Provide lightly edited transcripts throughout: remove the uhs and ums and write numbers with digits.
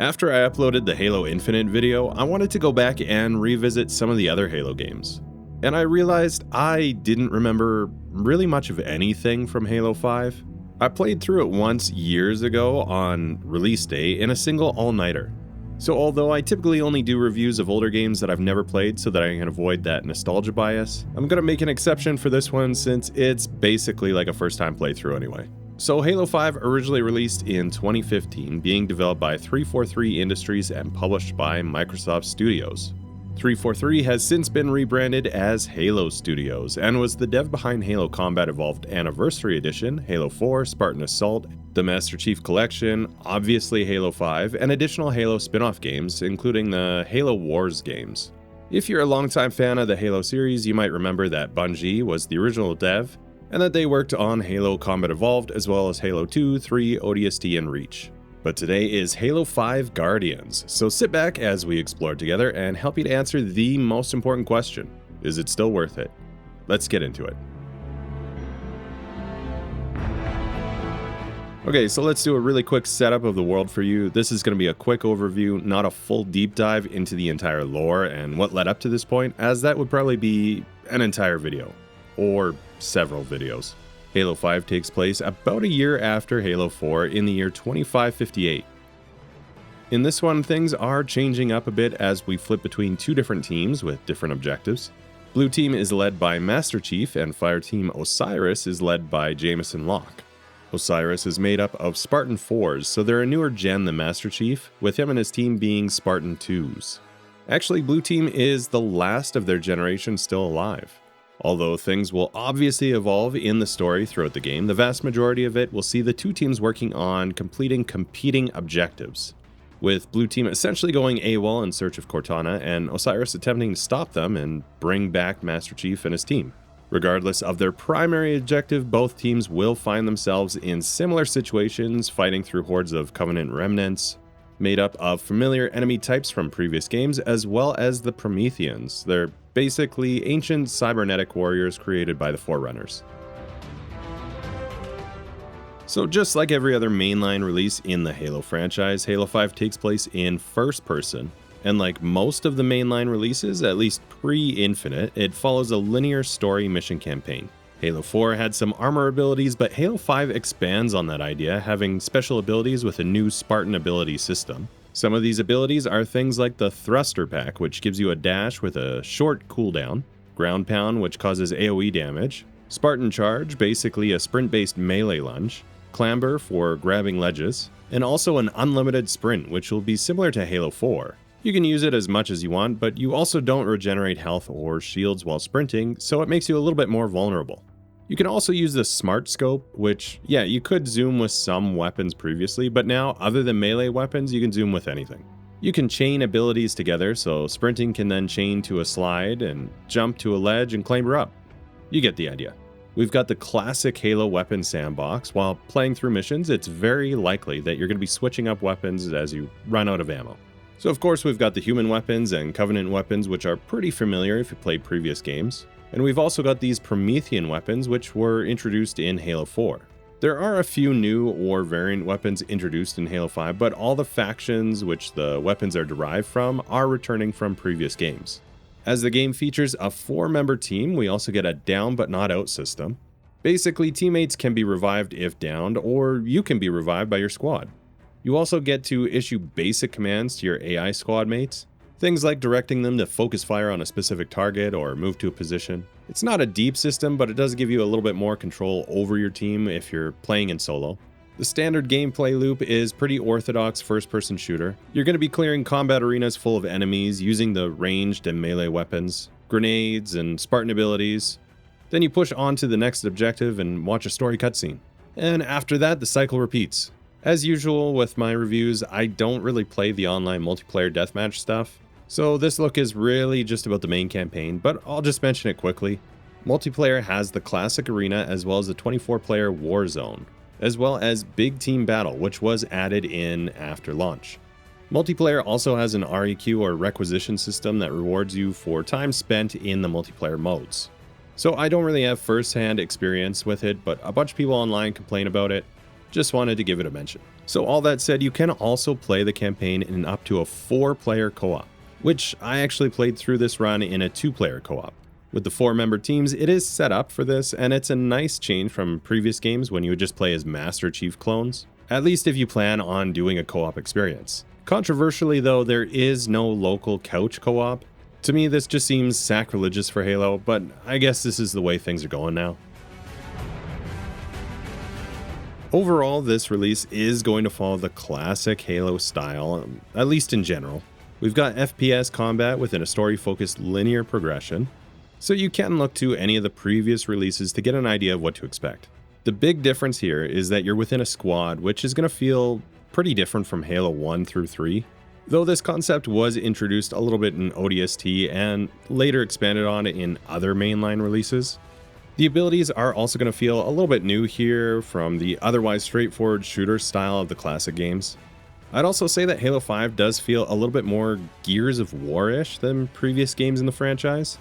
After I uploaded the Halo Infinite video, I wanted to go back and revisit some of the other Halo games. And I realized I didn't remember really much of anything from Halo 5. I played through it once years ago on release day in a single all-nighter. So although I typically only do reviews of older games that I've never played so that I can avoid that nostalgia bias, I'm gonna make an exception for this one since it's basically like a first-time playthrough anyway. So Halo 5 originally released in 2015, being developed by 343 Industries and published by Microsoft Studios. 343 has since been rebranded as Halo Studios and was the dev behind Halo Combat Evolved Anniversary Edition, Halo 4, Spartan Assault, the Master Chief Collection, obviously Halo 5, and additional Halo spin-off games, including the Halo Wars games. If you're a longtime fan of the Halo series, you might remember that Bungie was the original dev, and that they worked on Halo Combat Evolved as well as Halo 2, 3, ODST, and Reach. But today is Halo 5 Guardians, so sit back as we explore together and help you to answer the most important question: is it still worth it? Let's get into it. Okay, so let's do a really quick setup of the world for you. This is going to be a quick overview, not a full deep dive into the entire lore and what led up to this point, as that would probably be an entire video, or several videos. Halo 5 takes place about a year after Halo 4 in the year 2558. In this one, things are changing up a bit as we flip between two different teams with different objectives. Blue Team is led by Master Chief and Fireteam Osiris is led by Jameson Locke. Osiris is made up of Spartan 4s, so they're a newer gen than Master Chief, with him and his team being Spartan 2s. Actually, Blue Team is the last of their generation still alive. Although things will obviously evolve in the story throughout the game, the vast majority of it will see the two teams working on completing competing objectives, with Blue Team essentially going AWOL in search of Cortana and Osiris attempting to stop them and bring back Master Chief and his team. Regardless of their primary objective, both teams will find themselves in similar situations, fighting through hordes of Covenant remnants, made up of familiar enemy types from previous games, as well as the Prometheans. They're basically ancient cybernetic warriors created by the Forerunners. So just like every other mainline release in the Halo franchise, Halo 5 takes place in first person, and like most of the mainline releases, at least pre-Infinite, it follows a linear story mission campaign. Halo 4 had some armor abilities, but Halo 5 expands on that idea, having special abilities with a new Spartan Abilities system. Some of these abilities are things like the Thruster Pack, which gives you a dash with a short cooldown, Ground Pound, which causes AoE damage, Spartan Charge, basically a sprint-based melee lunge, Clamber for grabbing ledges, and also an unlimited sprint, which will be similar to Halo 4. You can use it as much as you want, but you also don't regenerate health or shields while sprinting, so it makes you a little bit more vulnerable. You can also use the Smart Scope, which, yeah, you could zoom with some weapons previously, but now, other than melee weapons, you can zoom with anything. You can chain abilities together, so sprinting can then chain to a slide and jump to a ledge and clamber up. You get the idea. We've got the classic Halo weapon sandbox. While playing through missions, it's very likely that you're going to be switching up weapons as you run out of ammo. So of course we've got the human weapons and Covenant weapons, which are pretty familiar if you played previous games. And we've also got these Promethean weapons, which were introduced in Halo 4. There are a few new or variant weapons introduced in Halo 5, but all the factions which the weapons are derived from are returning from previous games. As the game features a 4-member team, we also get a down but not out system. Basically, teammates can be revived if downed, or you can be revived by your squad. You also get to issue basic commands to your AI squad mates. Things like directing them to focus fire on a specific target or move to a position. It's not a deep system, but it does give you a little bit more control over your team if you're playing in solo. The standard gameplay loop is pretty orthodox first-person shooter. You're going to be clearing combat arenas full of enemies using the ranged and melee weapons, grenades, and Spartan abilities. Then you push on to the next objective and watch a story cutscene. And after that, the cycle repeats. As usual with my reviews, I don't really play the online multiplayer deathmatch stuff. So this look is really just about the main campaign, but I'll just mention it quickly. Multiplayer has the classic arena as well as the 24-player war zone, as well as Big Team Battle, which was added in after launch. Multiplayer also has an REQ or requisition system that rewards you for time spent in the multiplayer modes. So I don't really have first-hand experience with it, but a bunch of people online complain about it. Just wanted to give it a mention. So all that said, you can also play the campaign in up to a 4-player co-op, which I actually played through this run in a 2-player co-op. With the 4-member teams, it is set up for this, and it's a nice change from previous games when you would just play as Master Chief clones, at least if you plan on doing a co-op experience. Controversially though, there is no local couch co-op. To me, this just seems sacrilegious for Halo, but I guess this is the way things are going now. Overall, this release is going to follow the classic Halo style, at least in general. We've got FPS combat within a story-focused linear progression, so you can look to any of the previous releases to get an idea of what to expect. The big difference here is that you're within a squad, which is going to feel pretty different from Halo 1 through 3, though this concept was introduced a little bit in ODST and later expanded on in other mainline releases. The abilities are also going to feel a little bit new here from the otherwise straightforward shooter style of the classic games. I'd also say that Halo 5 does feel a little bit more Gears of War-ish than previous games in the franchise.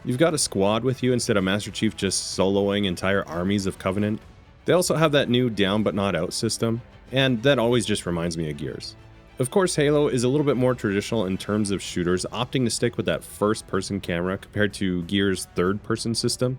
You've got a squad with you instead of Master Chief just soloing entire armies of Covenant. They also have that new down but not out system, and that always just reminds me of Gears. Of course, Halo is a little bit more traditional in terms of shooters, opting to stick with that first-person camera compared to Gears' third-person system.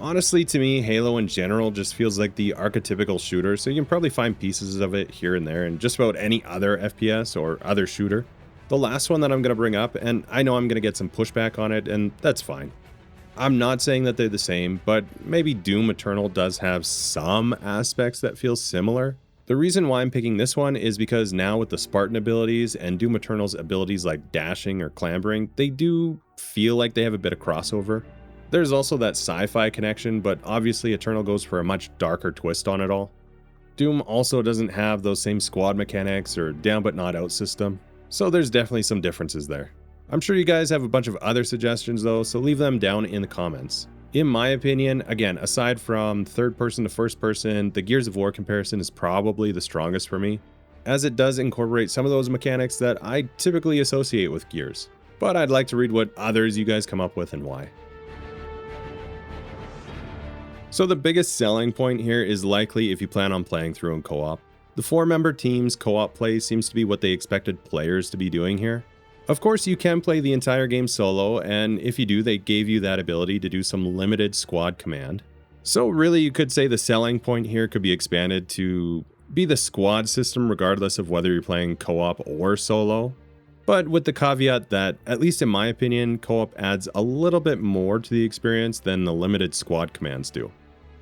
Honestly, to me, Halo in general just feels like the archetypical shooter, so you can probably find pieces of it here and there in just about any other FPS or other shooter. The last one that I'm going to bring up, and I know I'm going to get some pushback on it, and that's fine. I'm not saying that they're the same, but maybe Doom Eternal does have some aspects that feel similar. The reason why I'm picking this one is because now with the Spartan abilities and Doom Eternal's abilities like dashing or clambering, they do feel like they have a bit of crossover. There's also that sci-fi connection, but obviously Eternal goes for a much darker twist on it all. Doom also doesn't have those same squad mechanics or down but not out system, so there's definitely some differences there. I'm sure you guys have a bunch of other suggestions though, so leave them down in the comments. In my opinion, again, aside from third person to first person, the Gears of War comparison is probably the strongest for me, as it does incorporate some of those mechanics that I typically associate with Gears. But I'd like to read what others you guys come up with and why. So the biggest selling point here is likely if you plan on playing through in co-op. The 4-member team's co-op play seems to be what they expected players to be doing here. Of course, you can play the entire game solo, and if you do, they gave you that ability to do some limited squad command. So really, you could say the selling point here could be expanded to be the squad system regardless of whether you're playing co-op or solo. But with the caveat that, at least in my opinion, co-op adds a little bit more to the experience than the limited squad commands do.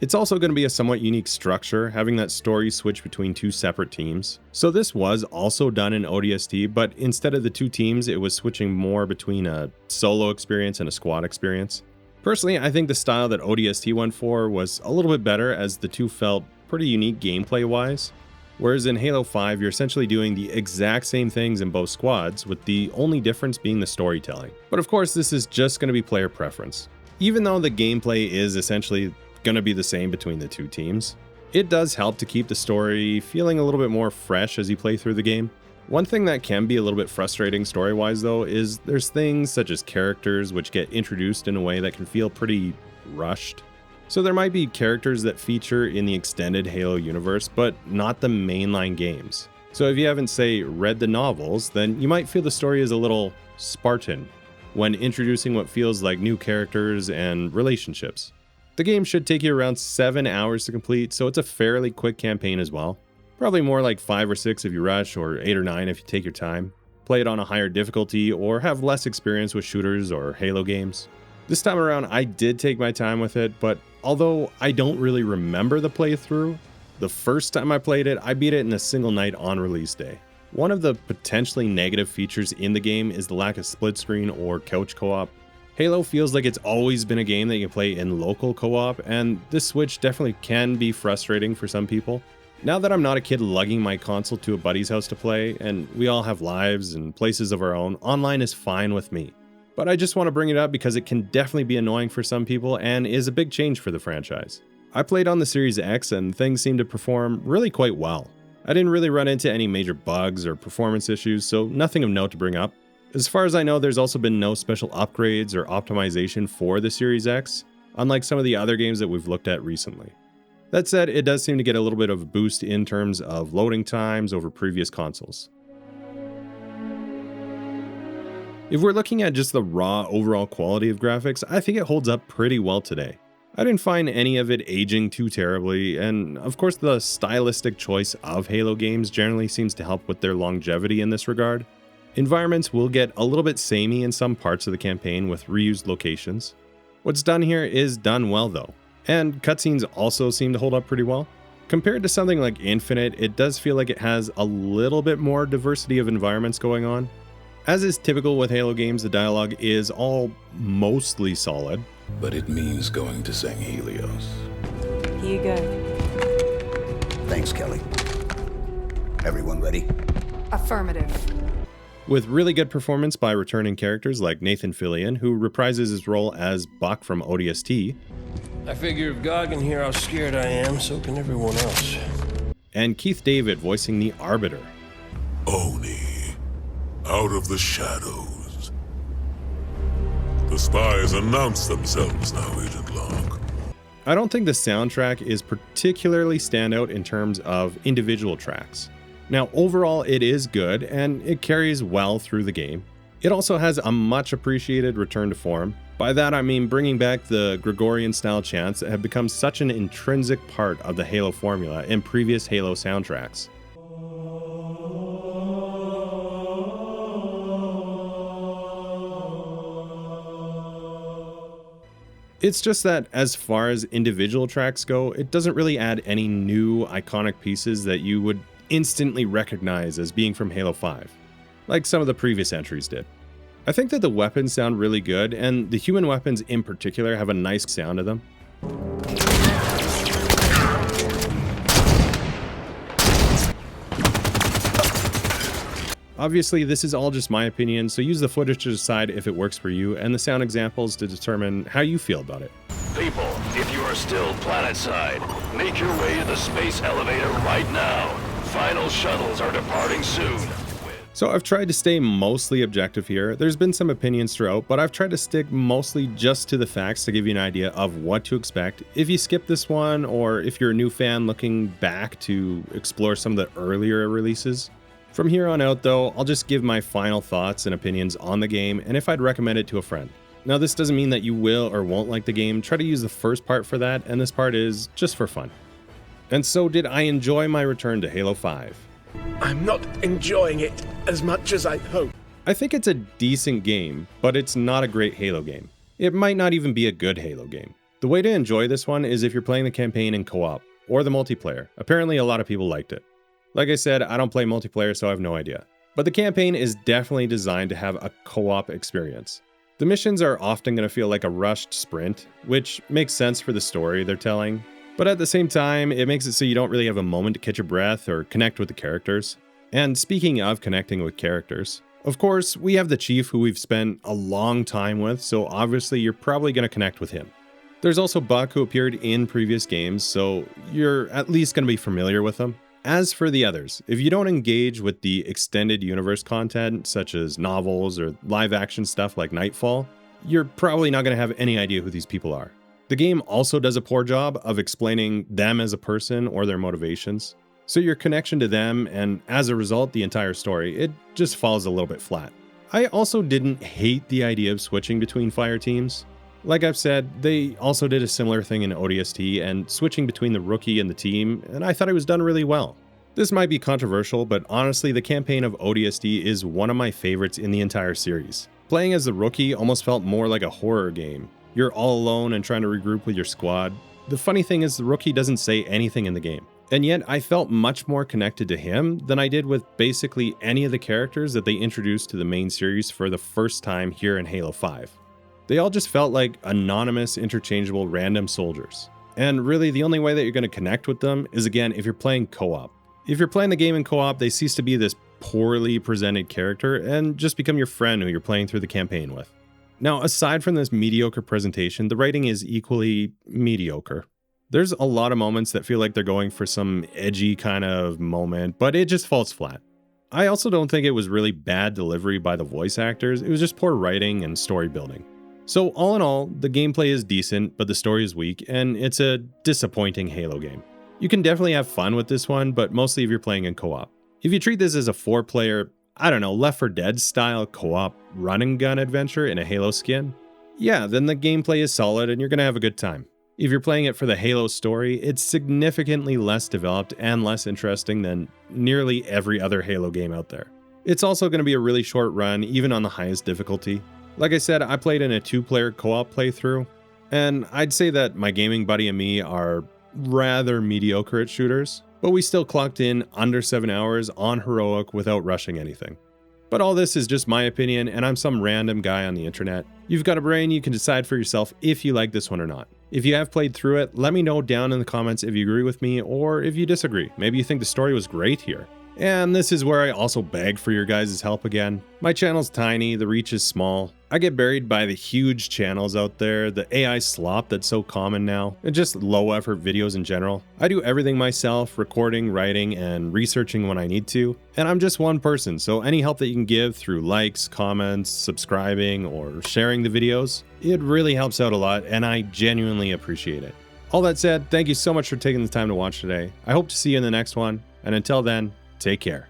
It's also going to be a somewhat unique structure, having that story switch between 2 separate teams. So this was also done in ODST, but instead of the 2 teams, it was switching more between a solo experience and a squad experience. Personally, I think the style that ODST went for was a little bit better, as the 2 felt pretty unique gameplay-wise. Whereas in Halo 5, you're essentially doing the exact same things in both squads, with the only difference being the storytelling. But of course, this is just going to be player preference. Even though the gameplay is essentially going to be the same between the 2 teams, it does help to keep the story feeling a little bit more fresh as you play through the game. One thing that can be a little bit frustrating story-wise though is there's things such as characters which get introduced in a way that can feel pretty rushed. So there might be characters that feature in the extended Halo universe, but not the mainline games. So if you haven't, say, read the novels, then you might feel the story is a little Spartan when introducing what feels like new characters and relationships. The game should take you around 7 hours to complete, so it's a fairly quick campaign as well. Probably more like 5 or 6 if you rush, or 8 or 9 if you take your time. Play it on a higher difficulty, or have less experience with shooters or Halo games. This time around, I did take my time with it, but although I don't really remember the playthrough, the first time I played it, I beat it in a single night on release day. One of the potentially negative features in the game is the lack of split screen or couch co-op. Halo feels like it's always been a game that you can play in local co-op, and this switch definitely can be frustrating for some people. Now that I'm not a kid lugging my console to a buddy's house to play, and we all have lives and places of our own, online is fine with me. But I just want to bring it up because it can definitely be annoying for some people and is a big change for the franchise. I played on the Series X and things seemed to perform really quite well. I didn't really run into any major bugs or performance issues, so nothing of note to bring up. As far as I know, there's also been no special upgrades or optimization for the Series X, unlike some of the other games that we've looked at recently. That said, it does seem to get a little bit of a boost in terms of loading times over previous consoles. If we're looking at just the raw overall quality of graphics, I think it holds up pretty well today. I didn't find any of it aging too terribly, and of course the stylistic choice of Halo games generally seems to help with their longevity in this regard. Environments will get a little bit samey in some parts of the campaign with reused locations. What's done here is done well though, and cutscenes also seem to hold up pretty well. Compared to something like Infinite, it does feel like it has a little bit more diversity of environments going on. As is typical with Halo games, the dialogue is all mostly solid. But it means going to St. Helios. Here you go. Thanks, Kelly. Everyone ready? Affirmative. With really good performance by returning characters like Nathan Fillion, who reprises his role as Buck from ODST. I figure if God can hear how scared I am, so can everyone else. And Keith David voicing the Arbiter. Oni, out of the shadows. The spies announce themselves now, Agent Locke. I don't think the soundtrack is particularly standout in terms of individual tracks. Now, overall, it is good, and it carries well through the game. It also has a much appreciated return to form. By that I mean bringing back the Gregorian-style chants that have become such an intrinsic part of the Halo formula in previous Halo soundtracks. It's just that as far as individual tracks go, it doesn't really add any new iconic pieces that you would instantly recognize as being from Halo 5, like some of the previous entries did. I think that the weapons sound really good, and the human weapons in particular have a nice sound to them. Obviously, this is all just my opinion, so use the footage to decide if it works for you, and the sound examples to determine how you feel about it. People, if you are still planetside, make your way to the space elevator right now. Final shuttles are departing soon. So I've tried to stay mostly objective here. There's been some opinions throughout, but I've tried to stick mostly just to the facts to give you an idea of what to expect if you skip this one, or if you're a new fan looking back to explore some of the earlier releases. From here on out though, I'll just give my final thoughts and opinions on the game and if I'd recommend it to a friend. Now this doesn't mean that you will or won't like the game. Try to use the first part for that, and this part is just for fun. And so did I enjoy my return to Halo 5? I'm not enjoying it as much as I'd hoped. I think it's a decent game, but it's not a great Halo game. It might not even be a good Halo game. The way to enjoy this one is if you're playing the campaign in co-op, or the multiplayer. Apparently a lot of people liked it. Like I said, I don't play multiplayer, so I have no idea. But the campaign is definitely designed to have a co-op experience. The missions are often going to feel like a rushed sprint, which makes sense for the story they're telling. But at the same time, it makes it so you don't really have a moment to catch your breath or connect with the characters. And speaking of connecting with characters, of course, we have the Chief who we've spent a long time with, so obviously you're probably going to connect with him. There's also Buck who appeared in previous games, so you're at least going to be familiar with him. As for the others, if you don't engage with the extended universe content, such as novels or live action stuff like Nightfall, you're probably not going to have any idea who these people are. The game also does a poor job of explaining them as a person or their motivations, so your connection to them, and as a result the entire story, it just falls a little bit flat. I also didn't hate the idea of switching between fire teams. Like I've said, they also did a similar thing in ODST and switching between the rookie and the team, and I thought it was done really well. This might be controversial, but honestly the campaign of ODST is one of my favorites in the entire series. Playing as the rookie almost felt more like a horror game. You're all alone and trying to regroup with your squad. The funny thing is the rookie doesn't say anything in the game, and yet I felt much more connected to him than I did with basically any of the characters that they introduced to the main series for the first time here in Halo 5. They all just felt like anonymous, interchangeable, random soldiers. And really the only way that you're going to connect with them is, again, if you're playing co-op. If you're playing the game in co-op, they cease to be this poorly presented character and just become your friend who you're playing through the campaign with. Now, aside from this mediocre presentation, the writing is equally mediocre. There's a lot of moments that feel like they're going for some edgy kind of moment, but it just falls flat. I also don't think it was really bad delivery by the voice actors, it was just poor writing and story building. So all in all, the gameplay is decent, but the story is weak, and it's a disappointing Halo game. You can definitely have fun with this one, but mostly if you're playing in co-op. If you treat this as a 4-player, I don't know, Left 4 Dead style co-op run and gun adventure in a Halo skin, yeah, then the gameplay is solid and you're gonna have a good time. If you're playing it for the Halo story, it's significantly less developed and less interesting than nearly every other Halo game out there. It's also going to be a really short run, even on the highest difficulty. Like I said, I played in a 2-player co-op playthrough, and I'd say that my gaming buddy and me are rather mediocre at shooters, but we still clocked in under 7 hours on Heroic without rushing anything. But all this is just my opinion, and I'm some random guy on the internet. You've got a brain, you can decide for yourself if you like this one or not. If you have played through it, let me know down in the comments if you agree with me or if you disagree. Maybe you think the story was great here. And this is where I also beg for your guys' help again. My channel's tiny, the reach is small. I get buried by the huge channels out there, the AI slop that's so common now, and just low effort videos in general. I do everything myself, recording, writing, and researching when I need to. And I'm just one person, so any help that you can give through likes, comments, subscribing, or sharing the videos, it really helps out a lot, and I genuinely appreciate it. All that said, thank you so much for taking the time to watch today. I hope to see you in the next one, and until then, take care.